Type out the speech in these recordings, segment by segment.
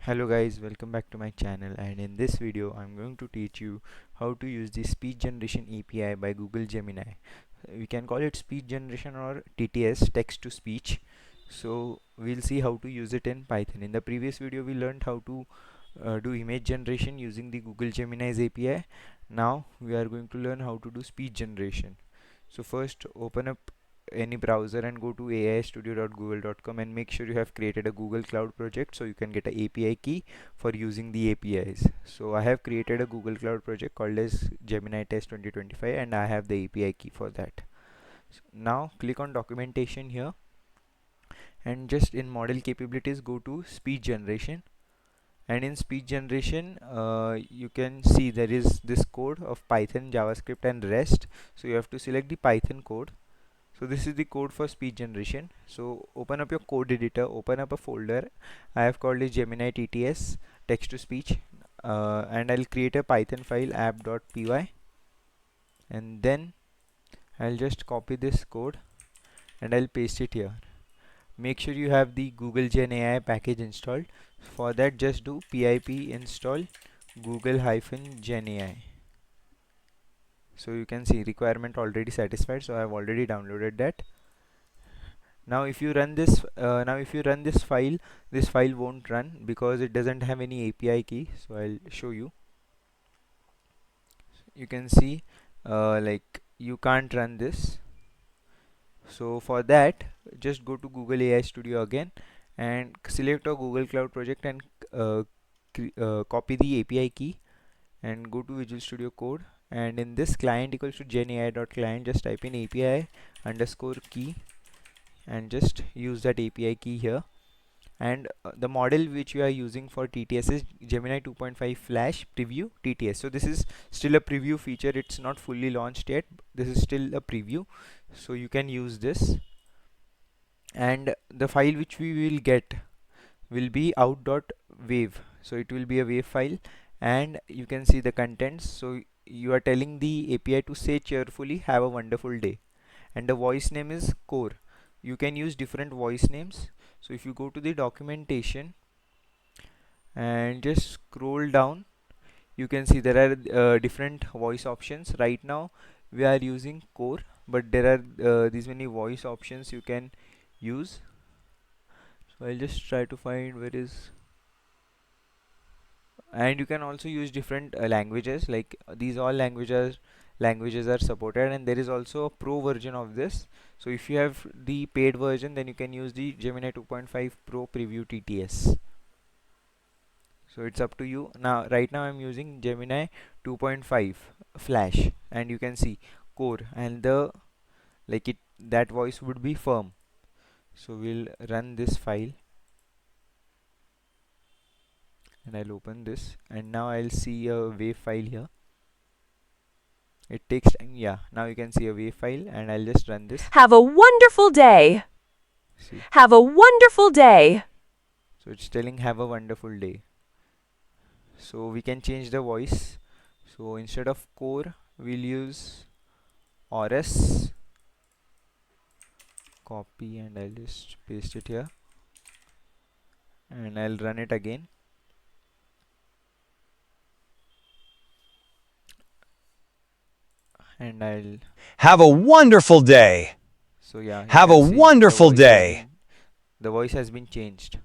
Hello guys, welcome back to my channel, and in this video I'm going to teach you how to use the speech generation API by Google Gemini. We can call it speech generation or TTS, text to speech. So we'll see how to use it in Python. In the previous video we learned how to do image generation using the Google Gemini's API. Now we are going to learn how to do speech generation. So first open up any browser and go to aistudio.google.com and make sure you have created a Google Cloud project so you can get a API key for using the APIs. So I have created a Google Cloud project called as Gemini TTS 2025 and I have the API key for that. So now click on documentation here and just in model capabilities go to speech generation, and in speech generation you can see there is this code of Python, JavaScript and REST. So you have to select the Python code. So this is the code for speech generation. So open up your code editor, open up a folder. I have called it Gemini TTS text to speech, and I'll create a Python file app.py, and then I'll just copy this code and I'll paste it here. Make sure you have the Google Gen AI package installed. For that just do pip install Google-Gen AI. So you can see requirement already satisfied, so I have already downloaded that. Now if you run this file, this file won't run because it doesn't have any API key. So I'll show you. You can see like you can't run this. So for that just go to Google AI Studio again and select a Google Cloud project and copy the API key and go to Visual Studio Code, and in this client equals to genai.client just type in API underscore key and just use that API key here. And the model which we are using for TTS is Gemini 2.5 Flash Preview TTS. So this is still a preview feature, it's not fully launched yet, this is still a preview, so you can use this. And the file which we will get will be out.wave, so it will be a wave file, and you can see the contents. So you are telling the API to say cheerfully have a wonderful day, and the voice name is core. You can use different voice names. So if you go to the documentation and just scroll down, you can see there are different voice options. Right now we are using core, but there are these many voice options you can use. So I'll just try to find where is, and you can also use different languages, like these all languages are supported, and there is also a pro version of this. So if you have the paid version, then you can use the Gemini 2.5 Pro Preview TTS. So it's up to you. Now right now I'm using Gemini 2.5 Flash, and you can see core, and the like it that voice would be firm. So we'll run this file and I'll open this, and now I'll see a wave file here. It takes time. Yeah, now you can see a wave file, and I'll just run this. Have a wonderful day. See, Have a wonderful day. so it's telling have a wonderful day. So we can change the voice. So instead of core, we'll use ors. Copy, and I'll just paste it here, and I'll run it again. And I'll Have a wonderful day. so yeah, you Have a can see wonderful day. the voice has been changed.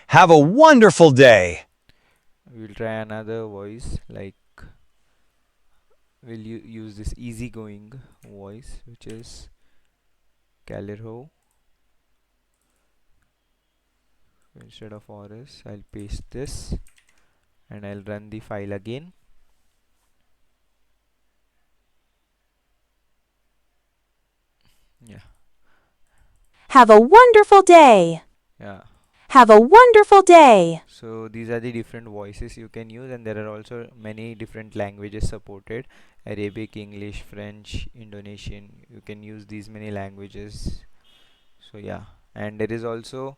Have a wonderful day. We'll try another voice, like we'll use this easygoing voice, which is Calirho. Instead of ors, I'll paste this and I'll run the file again. Yeah, Have a wonderful day. yeah. Have a wonderful day. So these are the different voices you can use, and there are also many different languages supported: Arabic, English, French, Indonesian. You can use these many languages. So yeah, and there is also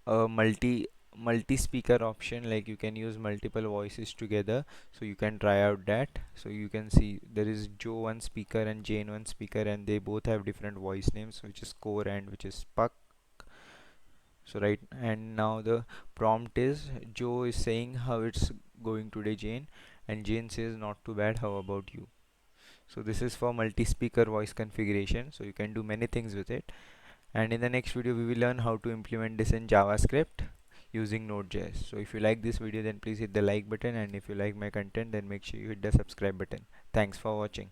a multi speaker option, like you can use multiple voices together, so you can try out that. So you can see there is Joe one speaker and Jane one speaker, and they both have different voice names, which is core and which is Puck. So right, and now the prompt is Joe is saying how it's going today, Jane, and Jane says not too bad, how about you? So this is for multi-speaker voice configuration, so you can do many things with it. And in the next video we will learn how to implement this in JavaScript using Node.js. So if you like this video, then please hit the like button, and if you like my content, then make sure you hit the subscribe button. Thanks for watching.